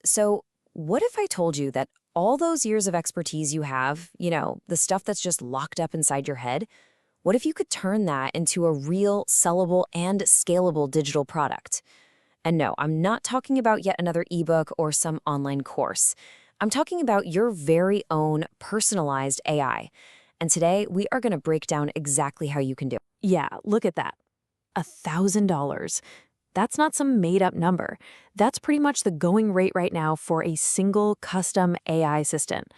So, what if I told you that all those years of expertise you have, the stuff that's just locked up inside your head, what if you could turn that into a real, sellable, and scalable digital product? And no, I'm not talking about yet another ebook or some online course. I'm talking about your very own personalized AI. And today, we are going to break down exactly how you can do it. Yeah, look at that. $1,000. That's not some made-up number. That's pretty much the going rate right now for a single custom AI assistant.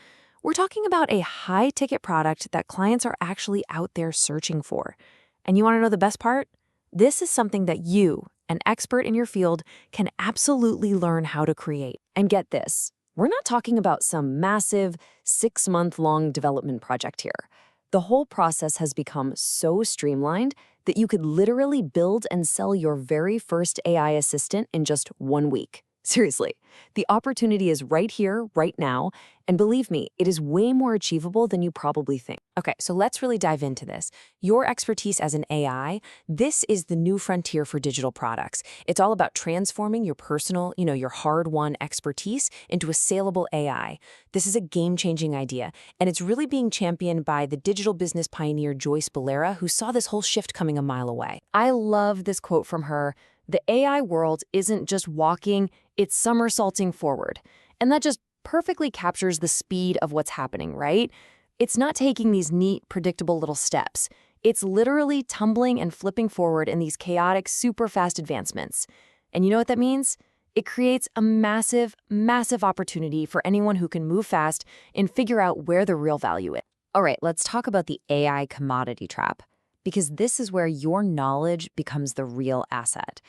We're talking about a high-ticket product that clients are actually out there searching for. And you want to know the best part? This is something that you, an expert in your field, can absolutely learn how to create. And get this, we're not talking about some massive 6-month-long development project here. The whole process has become so streamlined that you could literally build and sell your very first AI assistant in just 1 week. Seriously, the opportunity is right here, right now, and believe me, it is way more achievable than you probably think. Okay, so let's really dive into this. Your expertise as an AI, this is the new frontier for digital products. It's all about transforming your personal, your hard-won expertise into a saleable AI. This is a game-changing idea, and it's really being championed by the digital business pioneer Joyce Balera, who saw this whole shift coming a mile away. I love this quote from her. The AI world isn't just walking, it's somersaulting forward. And that just perfectly captures the speed of what's happening, right? It's not taking these neat, predictable little steps. It's literally tumbling and flipping forward in these chaotic, super fast advancements. And you know what that means? It creates a massive, massive opportunity for anyone who can move fast and figure out where the real value is. All right, let's talk about the AI commodity trap, because this is where your knowledge becomes the real asset.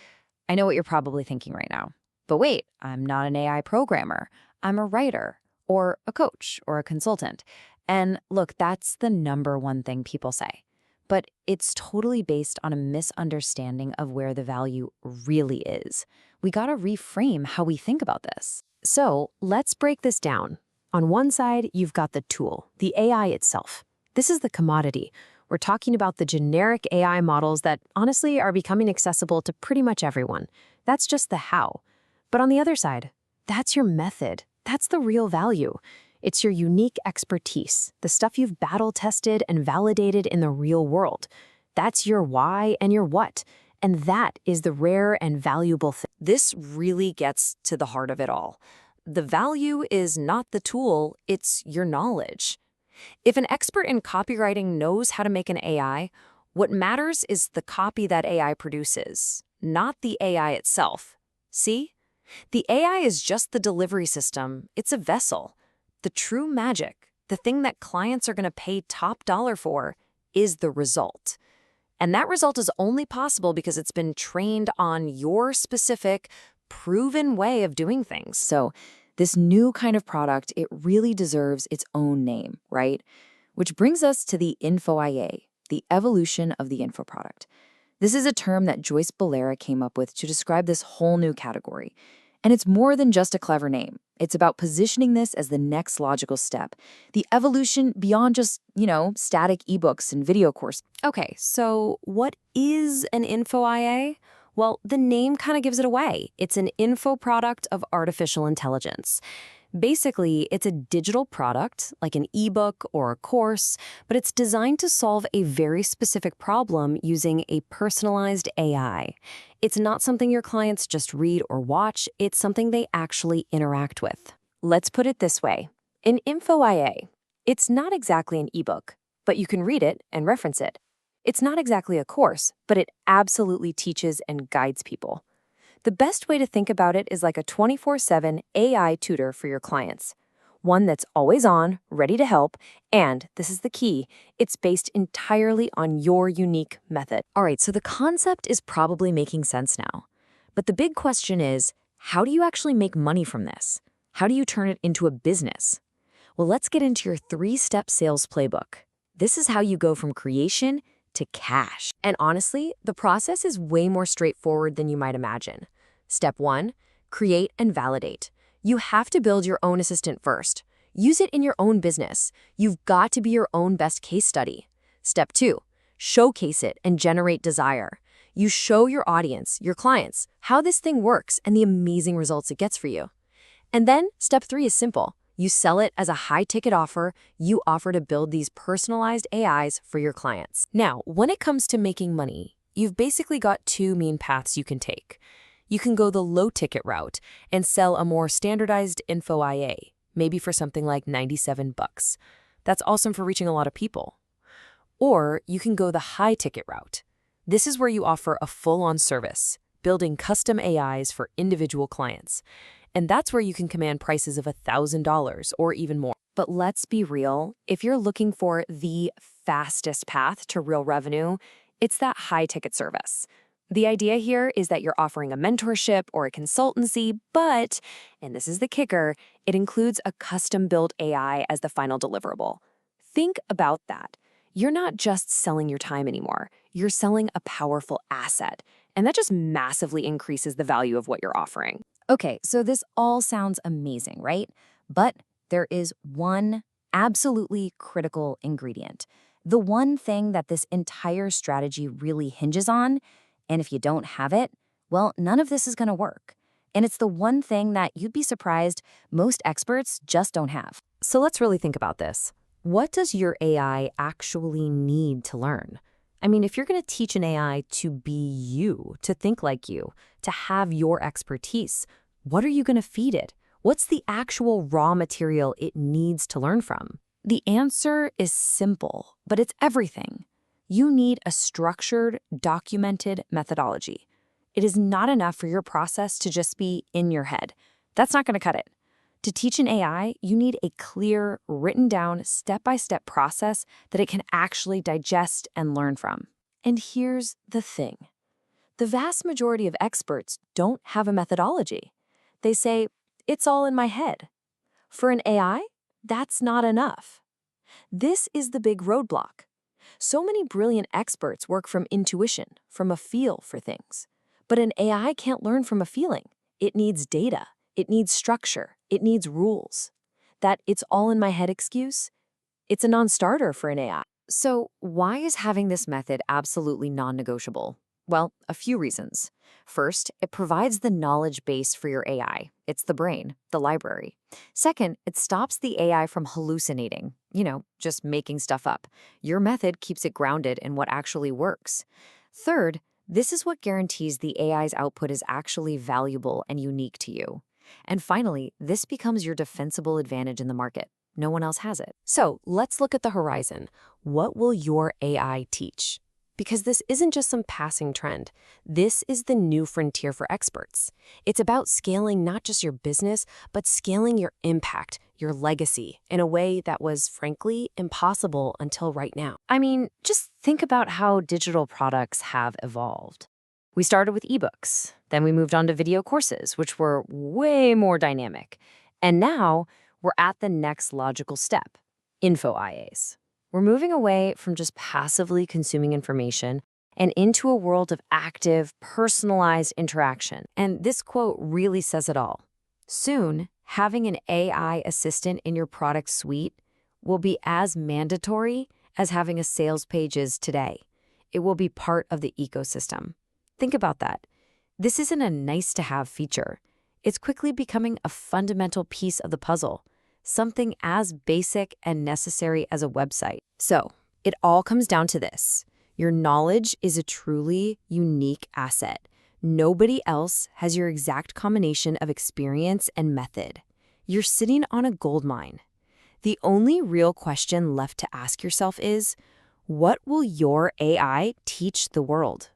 I know what you're probably thinking right now. But wait, I'm not an AI programmer. I'm a writer, or a coach, or a consultant. And look, that's the number one thing people say. But it's totally based on a misunderstanding of where the value really is. We gotta reframe how we think about this. So let's break this down. On one side, you've got the tool, the AI itself. This is the commodity. We're talking about the generic AI models that honestly are becoming accessible to pretty much everyone. That's just the how. But on the other side, that's your method. That's the real value. It's your unique expertise, the stuff you've battle-tested and validated in the real world. That's your why and your what. And that is the rare and valuable thing. This really gets to the heart of it all. The value is not the tool, it's your knowledge. If an expert in copywriting knows how to make an AI, what matters is the copy that AI produces, not the AI itself. See? The AI is just the delivery system. It's a vessel. The true magic, the thing that clients are going to pay top dollar for, is the result. And that result is only possible because it's been trained on your specific, proven way of doing things. So this new kind of product, it really deserves its own name, right? Which brings us to the InfoIA, the evolution of the info product. This is a term that Joyce Balera came up with to describe this whole new category. And it's more than just a clever name. It's about positioning this as the next logical step, the evolution beyond just, static ebooks and video courses. Okay, so what is an InfoIA? Well, the name kind of gives it away. It's an info product of artificial intelligence. Basically, it's a digital product, like an ebook or a course, but it's designed to solve a very specific problem using a personalized AI. It's not something your clients just read or watch, it's something they actually interact with. Let's put it this way. An InfoIA, it's not exactly an ebook, but you can read it and reference it. It's not exactly a course, but it absolutely teaches and guides people. The best way to think about it is like a 24/7 AI tutor for your clients. One that's always on, ready to help, and, this is the key, it's based entirely on your unique method. All right, so the concept is probably making sense now. But the big question is, how do you actually make money from this? How do you turn it into a business? Well, let's get into your 3-step sales playbook. This is how you go from creation to cash. And honestly, the process is way more straightforward than you might imagine. Step 1, create and validate. You have to build your own assistant first. Use it in your own business. You've got to be your own best case study. Step 2, showcase it and generate desire. You show your audience, your clients, how this thing works and the amazing results it gets for you. And then step 3 is simple. You sell it as a high-ticket offer. You offer to build these personalized AIs for your clients. Now, when it comes to making money, you've basically got two main paths you can take. You can go the low-ticket route and sell a more standardized info IA, maybe for something like $97. That's awesome for reaching a lot of people. Or you can go the high-ticket route. This is where you offer a full-on service, building custom AIs for individual clients. And that's where you can command prices of $1,000 or even more. But let's be real, if you're looking for the fastest path to real revenue, it's that high-ticket service. The idea here is that you're offering a mentorship or a consultancy, but, and this is the kicker, it includes a custom-built AI as the final deliverable. Think about that. You're not just selling your time anymore. You're selling a powerful asset, and that just massively increases the value of what you're offering. Okay, so this all sounds amazing, right? But there is one absolutely critical ingredient. The one thing that this entire strategy really hinges on, and if you don't have it, well, none of this is going to work. And it's the one thing that you'd be surprised most experts just don't have. So let's really think about this. What does your AI actually need to learn? I mean, if you're going to teach an AI to be you, to think like you, to have your expertise, what are you going to feed it? What's the actual raw material it needs to learn from? The answer is simple, but it's everything. You need a structured, documented methodology. It is not enough for your process to just be in your head. That's not going to cut it. To teach an AI, you need a clear, written-down, step-by-step process that it can actually digest and learn from. And here's the thing. The vast majority of experts don't have a methodology. They say, it's all in my head. For an AI, that's not enough. This is the big roadblock. So many brilliant experts work from intuition, from a feel for things. But an AI can't learn from a feeling. It needs data. It needs structure. It needs rules. That it's all in my head excuse, it's a non-starter for an AI. So why is having this method absolutely non-negotiable? Well, a few reasons. First, it provides the knowledge base for your AI. It's the brain, the library. Second, it stops the AI from hallucinating, just making stuff up. Your method keeps it grounded in what actually works. Third, this is what guarantees the AI's output is actually valuable and unique to you. And finally, this becomes your defensible advantage in the market. No one else has it. So let's look at the horizon. What will your AI teach? Because this isn't just some passing trend. This is the new frontier for experts. It's about scaling not just your business, but scaling your impact, your legacy, in a way that was, frankly, impossible until right now. I mean, just think about how digital products have evolved. We started with ebooks, then we moved on to video courses, which were way more dynamic. And now we're at the next logical step, info IAs. We're moving away from just passively consuming information and into a world of active, personalized interaction. And this quote really says it all. Soon, having an AI assistant in your product suite will be as mandatory as having a sales page is today. It will be part of the ecosystem. Think about that. This isn't a nice-to-have feature. It's quickly becoming a fundamental piece of the puzzle, something as basic and necessary as a website. So, it all comes down to this. Your knowledge is a truly unique asset. Nobody else has your exact combination of experience and method. You're sitting on a gold mine. The only real question left to ask yourself is, what will your AI teach the world?